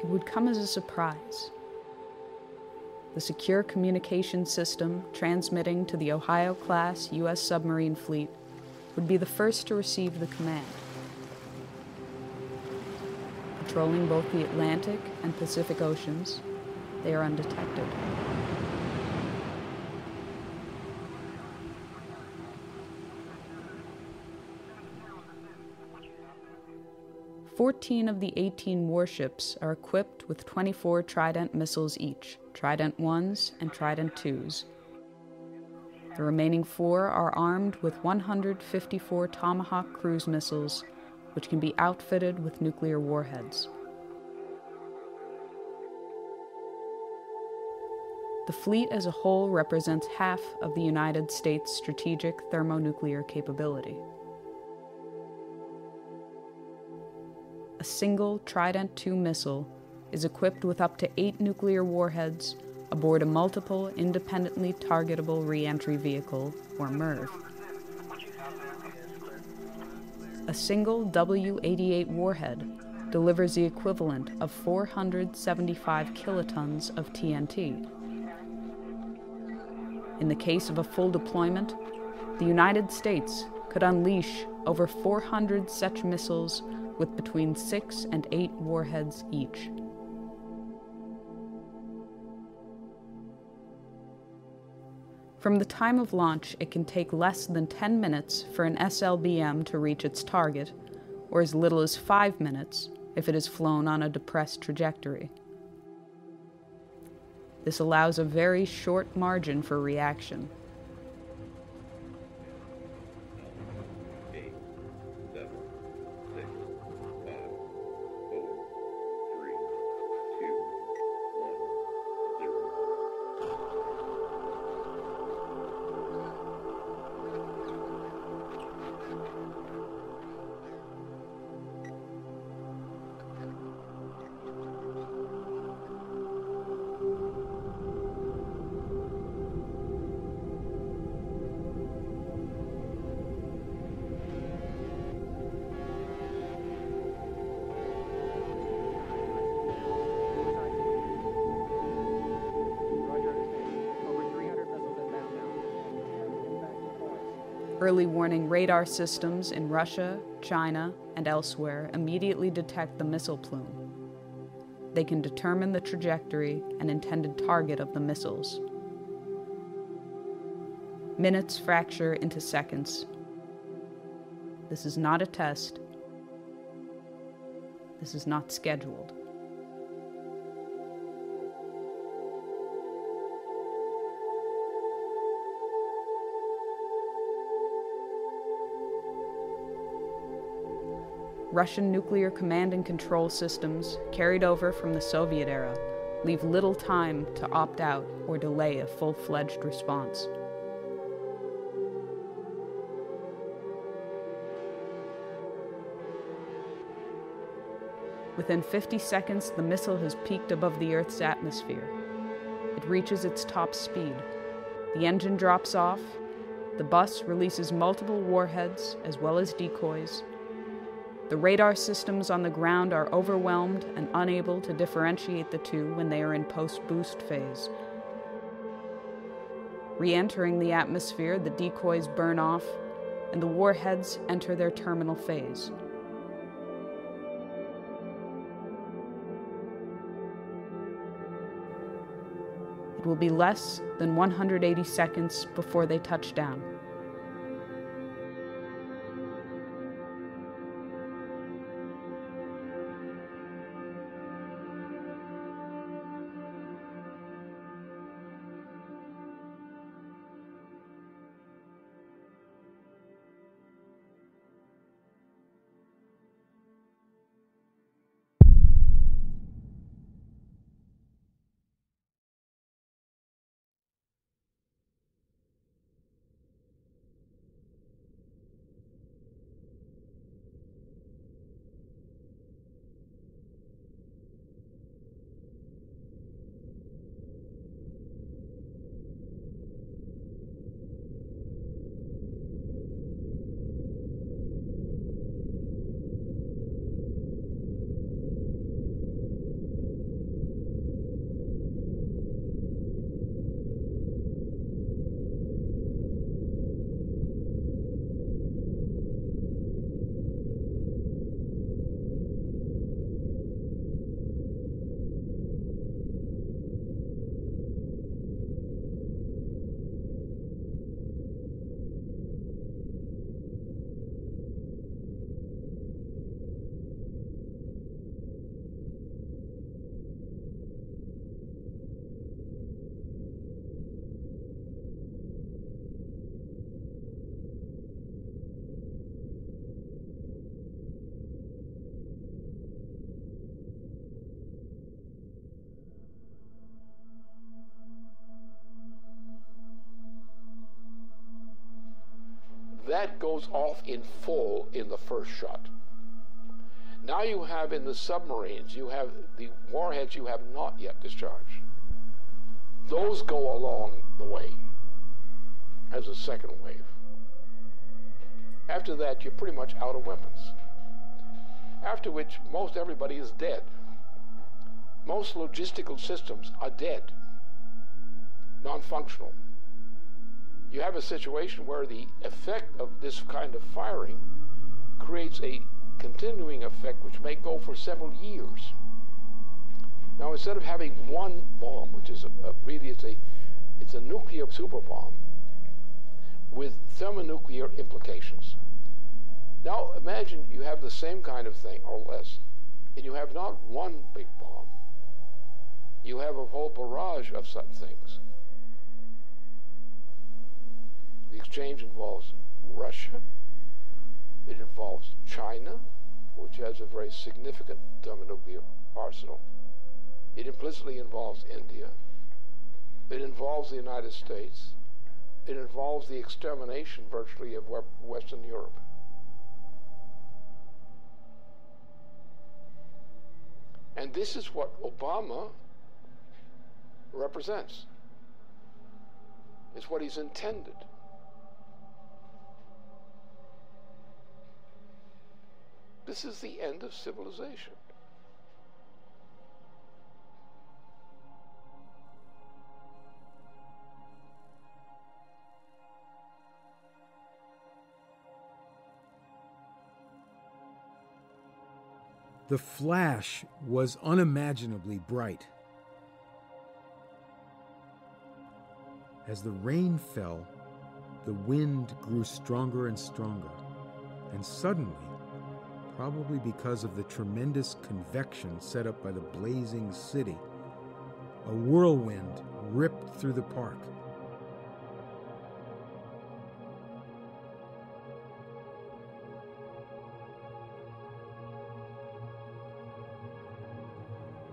it would come as a surprise. The secure communication system transmitting to the Ohio-class U.S. submarine fleet would be the first to receive the command. Patrolling both the Atlantic and Pacific Oceans, they are undetected. Fourteen of the 18 warships are equipped with 24 Trident missiles each, Trident 1s and Trident 2s. The remaining 4 are armed with 154 Tomahawk cruise missiles, which can be outfitted with nuclear warheads. The fleet as a whole represents half of the United States' strategic thermonuclear capability. A single Trident II missile is equipped with up to 8 nuclear warheads aboard a multiple independently targetable re-entry vehicle, or MIRV. A single W-88 warhead delivers the equivalent of 475 kilotons of TNT. In the case of a full deployment, the United States could unleash over 400 such missiles with between 6 and 8 warheads each. From the time of launch, it can take less than 10 minutes for an SLBM to reach its target, or as little as 5 minutes if it is flown on a depressed trajectory. This allows a very short margin for reaction. Early warning radar systems in Russia, China, and elsewhere immediately detect the missile plume. They can determine the trajectory and intended target of the missiles. Minutes fracture into seconds. This is not a test. This is not scheduled. Russian nuclear command and control systems, carried over from the Soviet era, leave little time to opt out or delay a full-fledged response. Within 50 seconds, the missile has peaked above the Earth's atmosphere. It reaches its top speed. The engine drops off. The bus releases multiple warheads as well as decoys. The radar systems on the ground are overwhelmed and unable to differentiate the two when they are in post-boost phase. Re-entering the atmosphere, the decoys burn off, and the warheads enter their terminal phase. It will be less than 180 seconds before they touch down. that goes off in full in the first shot. Now you have in the submarines, you have the warheads you have not yet discharged. Those go along the way as a second wave. After that, you're pretty much out of weapons. After which, most everybody is dead. Most logistical systems are dead, non-functional. You have a situation where the effect of this kind of firing creates a continuing effect which may go for several years. Now, instead of having one bomb, which is really it's a nuclear super bomb with thermonuclear implications. Now, imagine you have the same kind of thing or less, and you have not one big bomb. You have a whole barrage of such things. The exchange involves Russia. It involves China, which has a very significant thermonuclear arsenal. It implicitly involves India. It involves the United States. It involves the extermination virtually of Western Europe. And this is what Obama represents. It's what he's intended. This is the end of civilization. The flash was unimaginably bright. As the rain fell, the wind grew stronger and stronger, and suddenly, probably because of the tremendous convection set up by the blazing city, a whirlwind ripped through the park.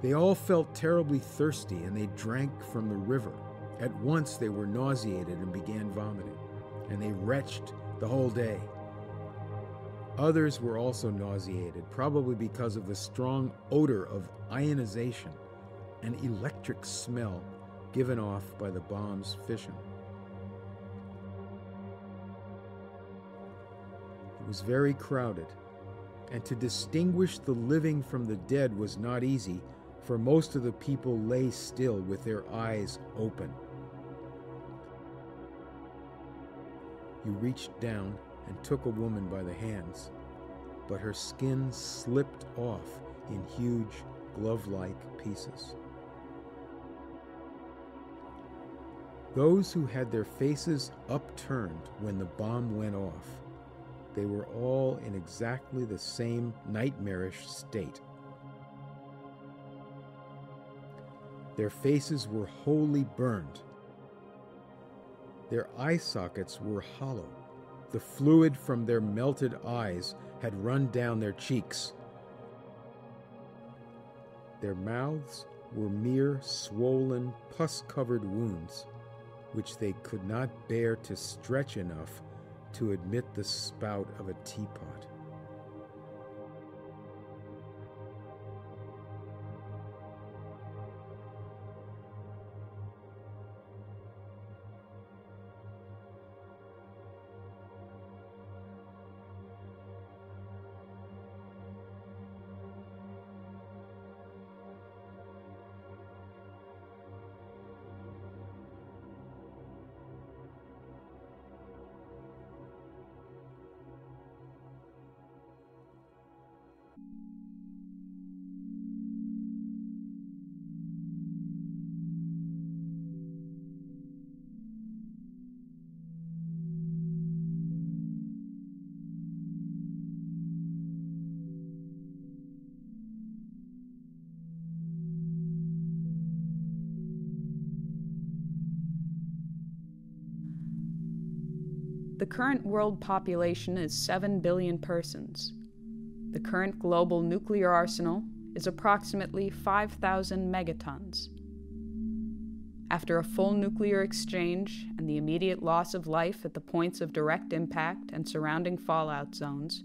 They all felt terribly thirsty, and they drank from the river. At once they were nauseated and began vomiting, and they retched the whole day. Others were also nauseated, probably because of the strong odor of ionization and electric smell given off by the bomb's fission. It was very crowded, and to distinguish the living from the dead was not easy, for most of the people lay still with their eyes open. You reached down and took a woman by the hands, but her skin slipped off in huge glove-like pieces. Those who had their faces upturned when the bomb went off, they were all in exactly the same nightmarish state. Their faces were wholly burned. Their eye sockets were hollow. The fluid from their melted eyes had run down their cheeks. Their mouths were mere swollen, pus-covered wounds, which they could not bear to stretch enough to admit the spout of a teapot. The current world population is 7 billion persons. The current global nuclear arsenal is approximately 5,000 megatons. After a full nuclear exchange and the immediate loss of life at the points of direct impact and surrounding fallout zones,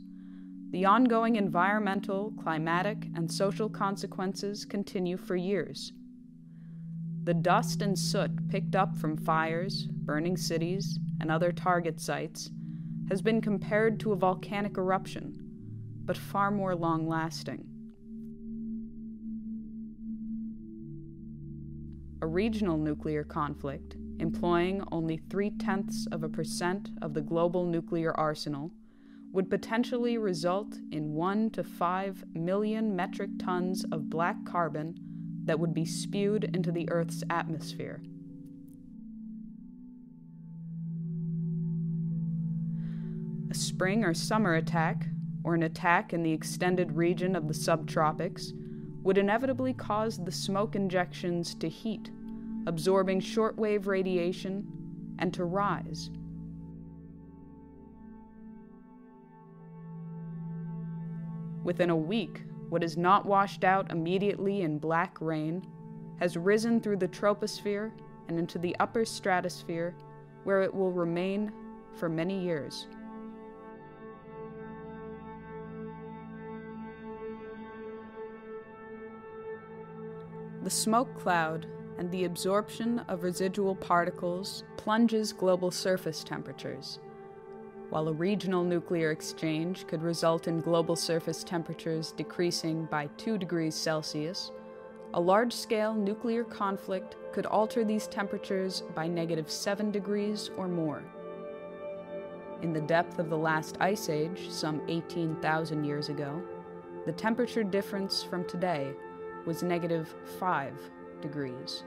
the ongoing environmental, climatic, and social consequences continue for years. The dust and soot picked up from fires, burning cities, and other target sites has been compared to a volcanic eruption, but far more long-lasting. A regional nuclear conflict, employing only 0.3% of the global nuclear arsenal, would potentially result in 1 to 5 million metric tons of black carbon that would be spewed into the Earth's atmosphere. A spring or summer attack, or an attack in the extended region of the subtropics, would inevitably cause the smoke injections to heat, absorbing shortwave radiation, and to rise. Within a week, what is not washed out immediately in black rain has risen through the troposphere and into the upper stratosphere, where it will remain for many years. The smoke cloud and the absorption of residual particles plunges global surface temperatures. While a regional nuclear exchange could result in global surface temperatures decreasing by 2 degrees Celsius, a large-scale nuclear conflict could alter these temperatures by -7 degrees or more. In the depth of the last ice age, some 18,000 years ago, the temperature difference from today was -5 degrees.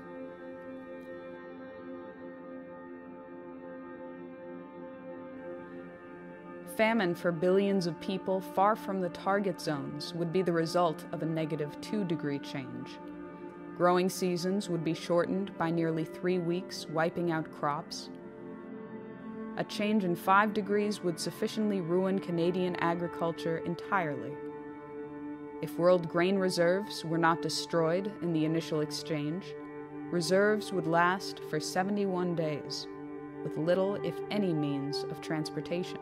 Famine for billions of people far from the target zones would be the result of a -2 degree change. Growing seasons would be shortened by nearly 3 weeks, wiping out crops. A change in 5 degrees would sufficiently ruin Canadian agriculture entirely. If world grain reserves were not destroyed in the initial exchange, reserves would last for 71 days, with little, if any, means of transportation.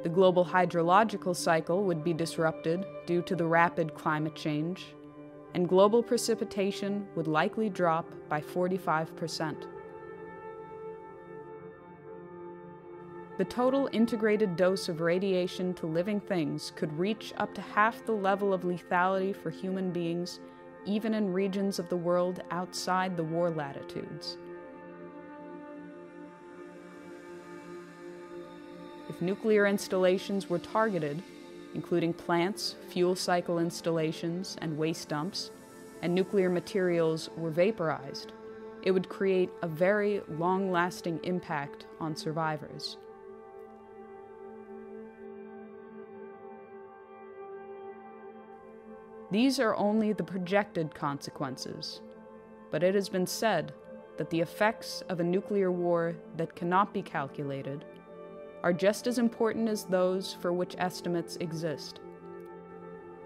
The global hydrological cycle would be disrupted due to the rapid climate change, and global precipitation would likely drop by 45%. The total integrated dose of radiation to living things could reach up to half the level of lethality for human beings, even in regions of the world outside the war latitudes. If nuclear installations were targeted, including plants, fuel cycle installations, and waste dumps, and nuclear materials were vaporized, it would create a very long-lasting impact on survivors. These are only the projected consequences, but it has been said that the effects of a nuclear war that cannot be calculated are just as important as those for which estimates exist.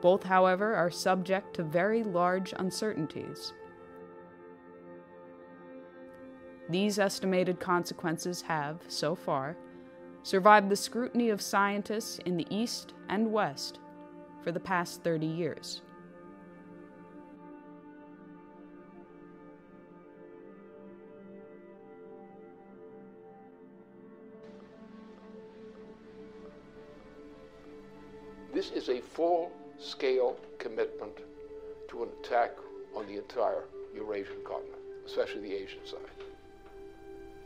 Both, however, are subject to very large uncertainties. These estimated consequences have, so far, survived the scrutiny of scientists in the East and West for the past 30 years. This is a full-scale commitment to an attack on the entire Eurasian continent, especially the Asian side.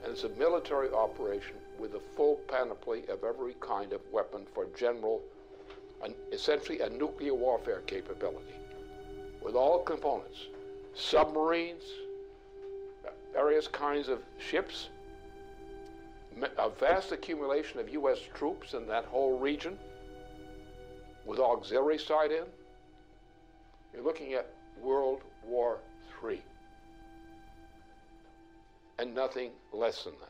And it's a military operation with a full panoply of every kind of weapon for essentially a nuclear warfare capability, with all components, submarines, various kinds of ships, a vast accumulation of U.S. troops in that whole region, with auxiliary side in. You're looking at World War III, and nothing less than that.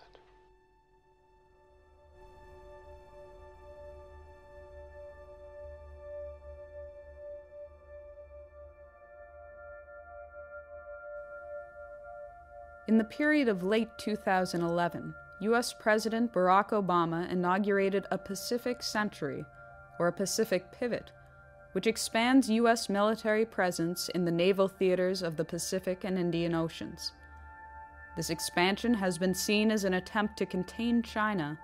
In the period of late 2011, U.S. President Barack Obama inaugurated a Pacific Century, or a Pacific Pivot, which expands U.S. military presence in the naval theaters of the Pacific and Indian Oceans. This expansion has been seen as an attempt to contain China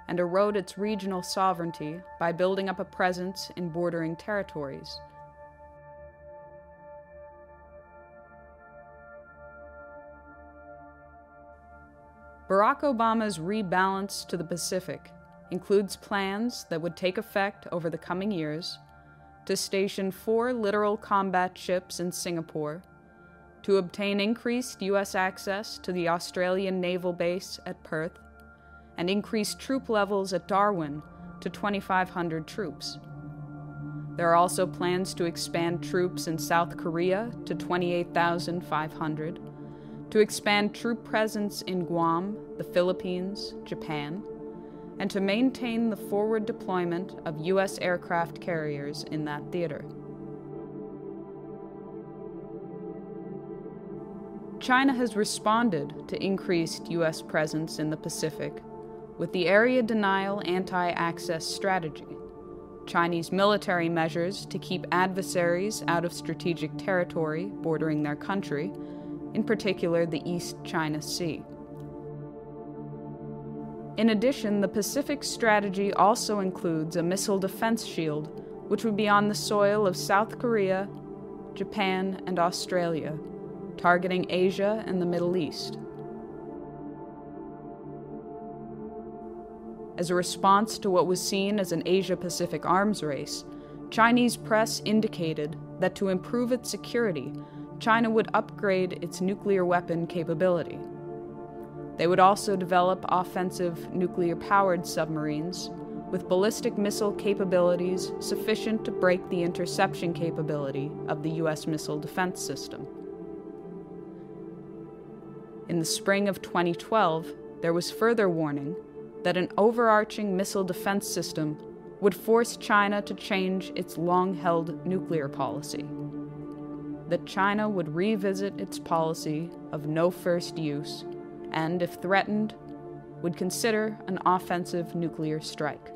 and erode its regional sovereignty by building up a presence in bordering territories. Barack Obama's rebalance to the Pacific includes plans that would take effect over the coming years to station 4 littoral combat ships in Singapore, to obtain increased U.S. access to the Australian naval base at Perth, and increase troop levels at Darwin to 2,500 troops. There are also plans to expand troops in South Korea to 28,500, to expand troop presence in Guam, the Philippines, Japan, and to maintain the forward deployment of U.S. aircraft carriers in that theater. China has responded to increased U.S. presence in the Pacific with the Area Denial Anti-Access Strategy, Chinese military measures to keep adversaries out of strategic territory bordering their country, in particular the East China Sea. In addition, the Pacific Strategy also includes a missile defense shield, which would be on the soil of South Korea, Japan, and Australia, targeting Asia and the Middle East. As a response to what was seen as an Asia-Pacific arms race, Chinese press indicated that to improve its security, China would upgrade its nuclear weapon capability. They would also develop offensive nuclear-powered submarines with ballistic missile capabilities sufficient to break the interception capability of the U.S. missile defense system. In the spring of 2012, there was further warning that an overarching missile defense system would force China to change its long-held nuclear policy, that China would revisit its policy of no first use and, if threatened, would consider an offensive nuclear strike.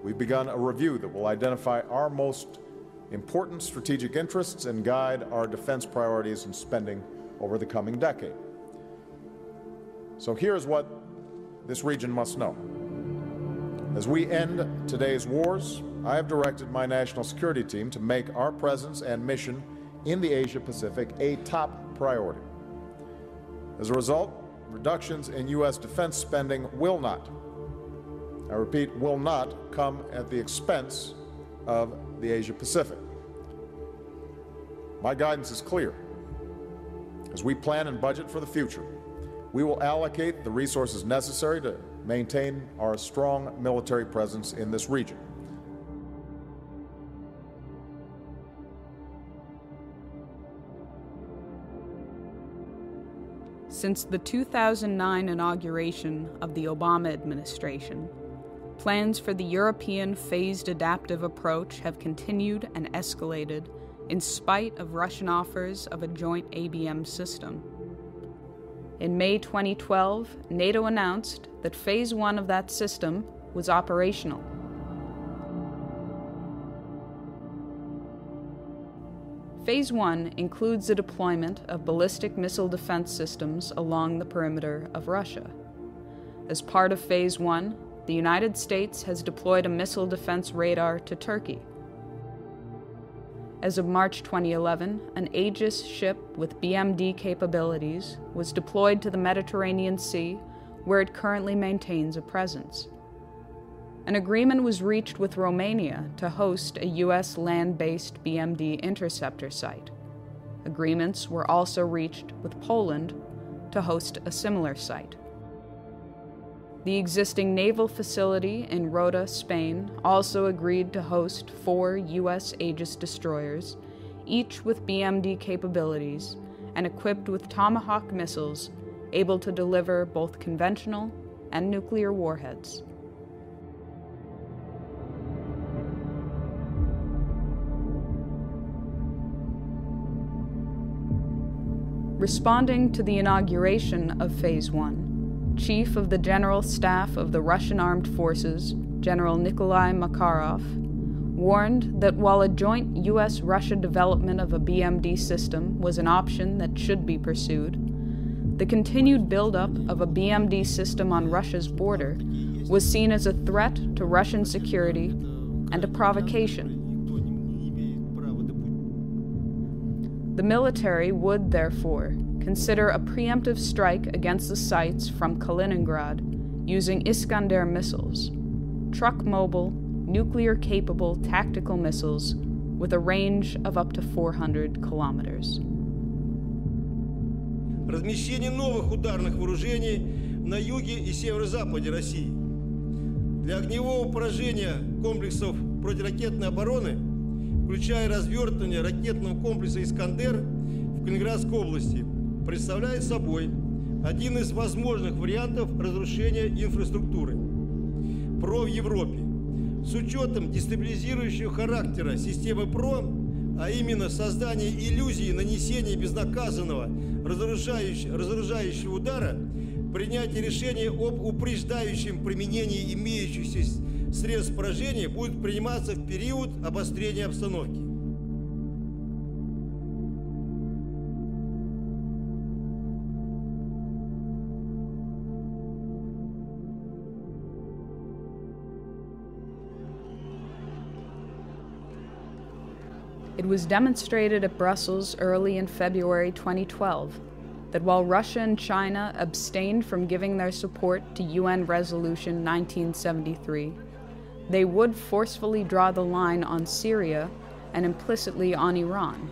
We've begun a review that will identify our most important strategic interests and guide our defense priorities and spending over the coming decade. So here's what this region must know. As we end today's wars, I have directed my national security team to make our presence and mission in the Asia-Pacific a top priority. As a result, reductions in U.S. defense spending will not, I repeat, will not come at the expense of the Asia-Pacific. My guidance is clear. As we plan and budget for the future, we will allocate the resources necessary to maintain our strong military presence in this region. Since the 2009 inauguration of the Obama administration, plans for the European phased adaptive approach have continued and escalated in spite of Russian offers of a joint ABM system. In May 2012, NATO announced that Phase 1 of that system was operational. Phase 1 includes the deployment of ballistic missile defense systems along the perimeter of Russia. As part of Phase 1, the United States has deployed a missile defense radar to Turkey. As of March 2011, an Aegis ship with BMD capabilities was deployed to the Mediterranean Sea, where it currently maintains a presence. An agreement was reached with Romania to host a U.S. land-based BMD interceptor site. Agreements were also reached with Poland to host a similar site. The existing naval facility in Rota, Spain, also agreed to host 4 U.S. Aegis destroyers, each with BMD capabilities and equipped with Tomahawk missiles able to deliver both conventional and nuclear warheads. Responding to the inauguration of Phase 1, Chief of the General Staff of the Russian Armed Forces, General Nikolai Makarov, warned that while a joint U.S.-Russia development of a BMD system was an option that should be pursued, the continued buildup of a BMD system on Russia's border was seen as a threat to Russian security and a provocation. The military would, therefore, consider a preemptive strike against the sites from Kaliningrad using Iskander missiles, truck-mobile, nuclear-capable tactical missiles with a range of up to 400 kilometers. Размещение новых ударных вооружений на юге и северо-западе России. Для огневого поражения комплексов противоракетной обороны, включая развертывание ракетного комплекса «Искандер» в Калининградской области, представляет собой один из возможных вариантов разрушения инфраструктуры ПРО в Европе. С учетом дестабилизирующего характера системы ПРО, а именно создание иллюзии нанесения безнаказанного разоружающего удара, принятие решения об упреждающем применении имеющихся средств поражения будет приниматься в период обострения обстановки. It was demonstrated at Brussels early in February 2012 that while Russia and China abstained from giving their support to UN Resolution 1973, they would forcefully draw the line on Syria and implicitly on Iran.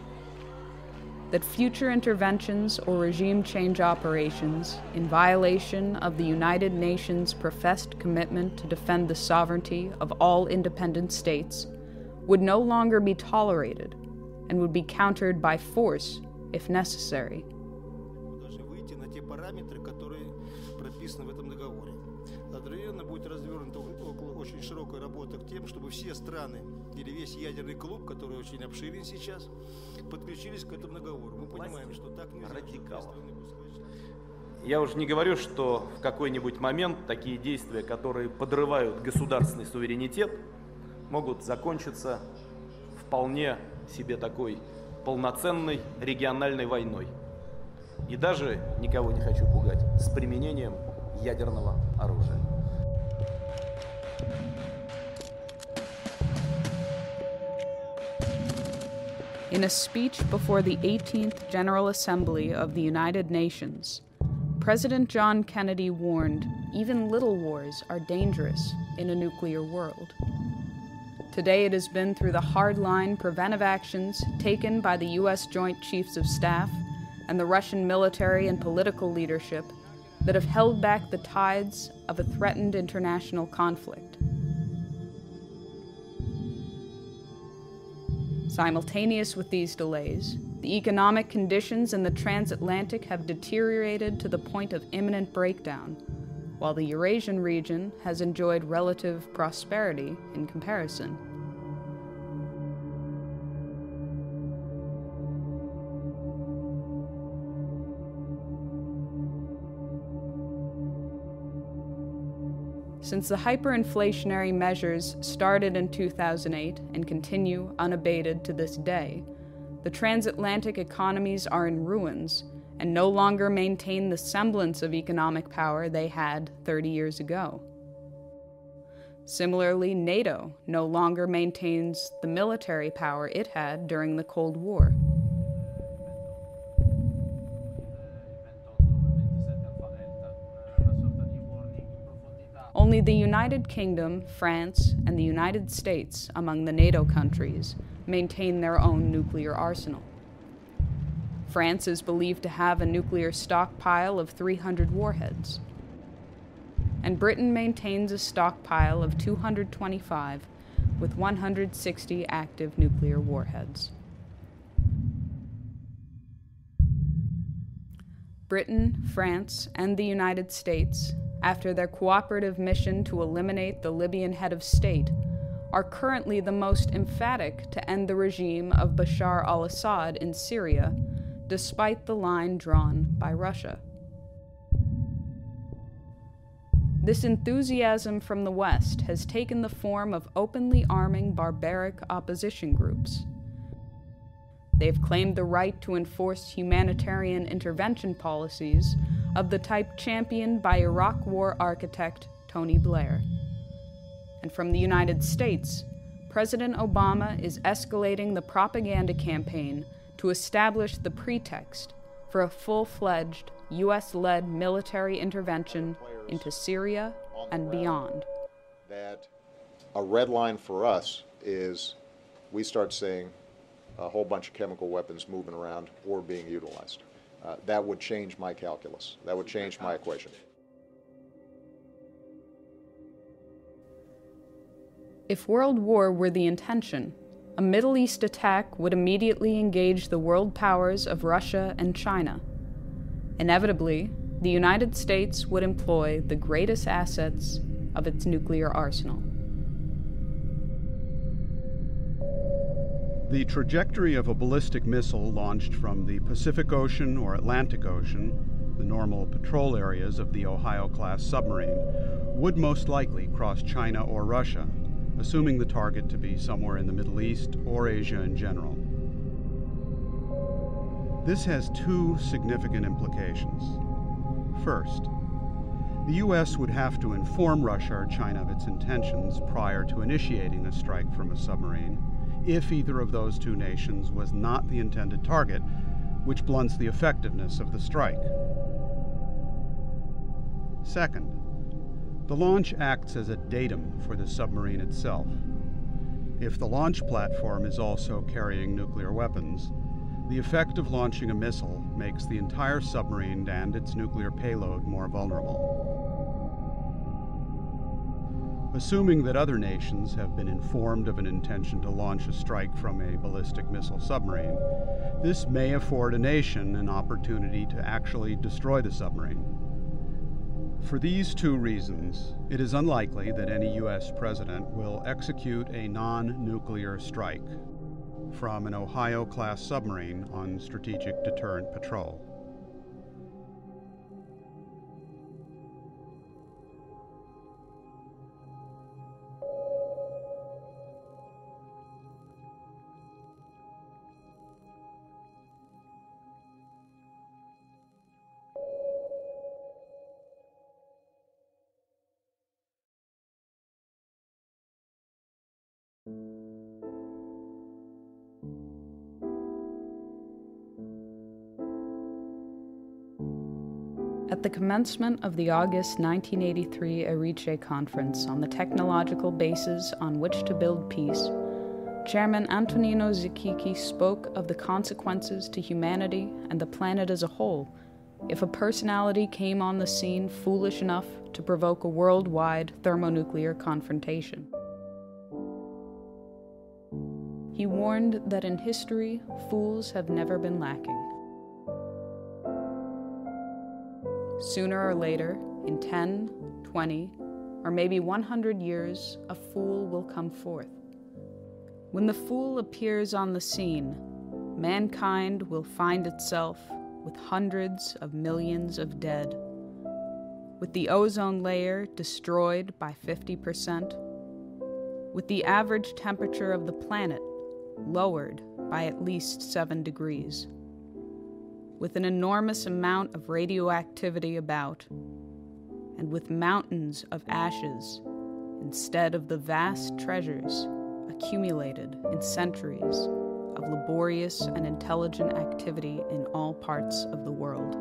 That future interventions or regime change operations in violation of the United Nations' professed commitment to defend the sovereignty of all independent states would no longer be tolerated and would be countered by force if necessary. Будет развернута очень широкая работа к тем, чтобы все страны или весь ядерный клуб, который очень обширен сейчас, подключились к этому договору. Мы понимаем, что так нельзя. Я уже не говорю, что в какой-нибудь момент такие действия, которые подрывают государственный суверенитет, могут закончиться вполне себе такой полноценной региональной войной. И даже, никого не хочу пугать, с применением ядерного оружия. In a speech before the 18th General Assembly of the United Nations, President John Kennedy warned even little wars are dangerous in a nuclear world. Today it has been through the hardline preventive actions taken by the U.S. Joint Chiefs of Staff and the Russian military and political leadership that have held back the tides of a threatened international conflict. Simultaneous with these delays, the economic conditions in the transatlantic have deteriorated to the point of imminent breakdown, while the Eurasian region has enjoyed relative prosperity in comparison. Since the hyperinflationary measures started in 2008 and continue unabated to this day, the transatlantic economies are in ruins and no longer maintain the semblance of economic power they had 30 years ago. Similarly, NATO no longer maintains the military power it had during the Cold War. Only the United Kingdom, France, and the United States, among the NATO countries, maintain their own nuclear arsenal. France is believed to have a nuclear stockpile of 300 warheads. And Britain maintains a stockpile of 225 with 160 active nuclear warheads. Britain, France, and the United States, after their cooperative mission to eliminate the Libyan head of state, are currently the most emphatic to end the regime of Bashar al-Assad in Syria, despite the line drawn by Russia. This enthusiasm from the West has taken the form of openly arming barbaric opposition groups. They've claimed the right to enforce humanitarian intervention policies of the type championed by Iraq War architect Tony Blair. And from the United States, President Obama is escalating the propaganda campaign to establish the pretext for a full-fledged U.S.-led military intervention into Syria and beyond. That a red line for us is we start seeing a whole bunch of chemical weapons moving around or being utilized. That would change my calculus. That would change my equation. If world war were the intention, a Middle East attack would immediately engage the world powers of Russia and China. Inevitably, the United States would employ the greatest assets of its nuclear arsenal. The trajectory of a ballistic missile launched from the Pacific Ocean or Atlantic Ocean, the normal patrol areas of the Ohio-class submarine, would most likely cross China or Russia, assuming the target to be somewhere in the Middle East or Asia in general. This has two significant implications. First, the U.S. would have to inform Russia or China of its intentions prior to initiating a strike from a submarine, if either of those two nations was not the intended target, which blunts the effectiveness of the strike. Second, the launch acts as a datum for the submarine itself. If the launch platform is also carrying nuclear weapons, the effect of launching a missile makes the entire submarine and its nuclear payload more vulnerable. Assuming that other nations have been informed of an intention to launch a strike from a ballistic missile submarine, this may afford a nation an opportunity to actually destroy the submarine. For these two reasons, it is unlikely that any U.S. president will execute a non-nuclear strike from an Ohio-class submarine on strategic deterrent patrol. At the commencement of the August 1983 Erice Conference on the technological basis on which to build peace, Chairman Antonino Zikiki spoke of the consequences to humanity and the planet as a whole if a personality came on the scene foolish enough to provoke a worldwide thermonuclear confrontation. He warned that in history, fools have never been lacking. Sooner or later, in 10, 20, or maybe 100 years, a fool will come forth. When the fool appears on the scene, mankind will find itself with hundreds of millions of dead, with the ozone layer destroyed by 50%, with the average temperature of the planet lowered by at least 7 degrees, with an enormous amount of radioactivity about, and with mountains of ashes instead of the vast treasures accumulated in centuries of laborious and intelligent activity in all parts of the world.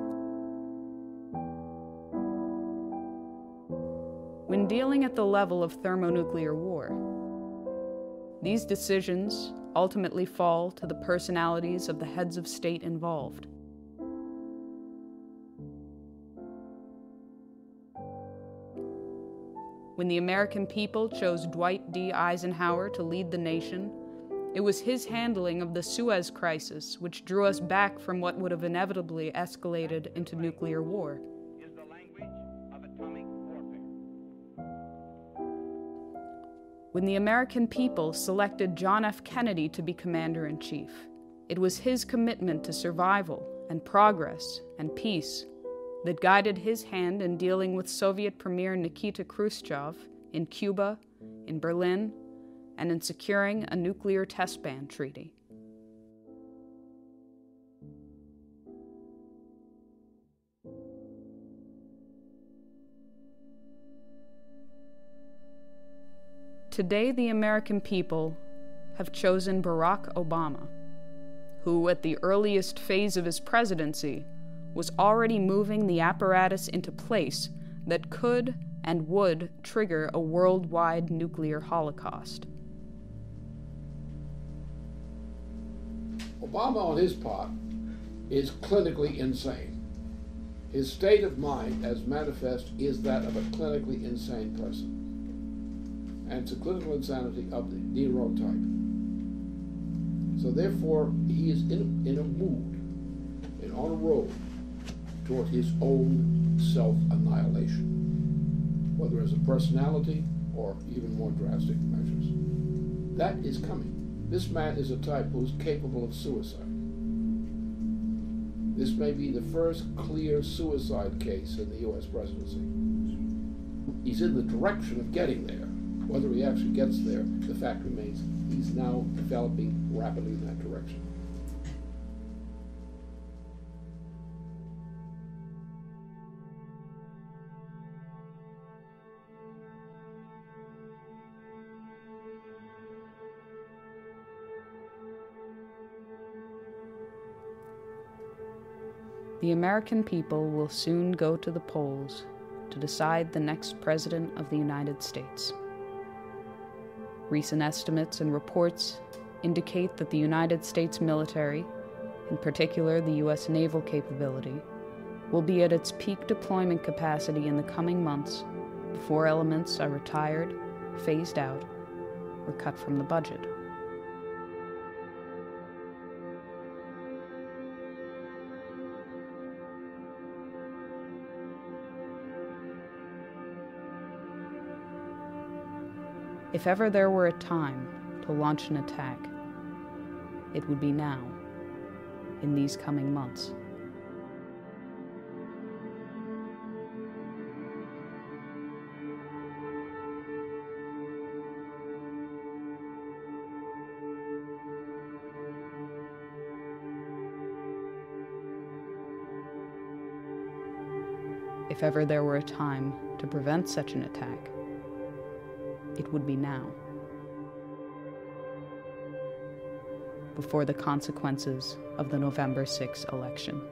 When dealing at the level of thermonuclear war, these decisions ultimately fall to the personalities of the heads of state involved. When the American people chose Dwight D. Eisenhower to lead the nation, it was his handling of the Suez Crisis which drew us back from what would have inevitably escalated into nuclear war. When the American people selected John F. Kennedy to be Commander-in-Chief, it was his commitment to survival and progress and peace that guided his hand in dealing with Soviet Premier Nikita Khrushchev in Cuba, in Berlin, and in securing a nuclear test ban treaty. Today, the American people have chosen Barack Obama, who, at the earliest phase of his presidency, was already moving the apparatus into place that could and would trigger a worldwide nuclear holocaust. Obama, on his part, is clinically insane. His state of mind, as manifest, is that of a clinically insane person. And it's a clinical insanity of the neurotype. So therefore, he is in a mood and on a road toward his own self-annihilation, whether as a personality or even more drastic measures. That is coming. This man is a type who's capable of suicide. This may be the first clear suicide case in the U.S. presidency. He's in the direction of getting there. Whether he actually gets there, the fact remains he's now developing rapidly in that direction. The American people will soon go to the polls to decide the next President of the United States. Recent estimates and reports indicate that the United States military, in particular the U.S. naval capability, will be at its peak deployment capacity in the coming months before elements are retired, phased out, or cut from the budget. If ever there were a time to launch an attack, it would be now, in these coming months. If ever there were a time to prevent such an attack, it would be now, before the consequences of the November 6 election.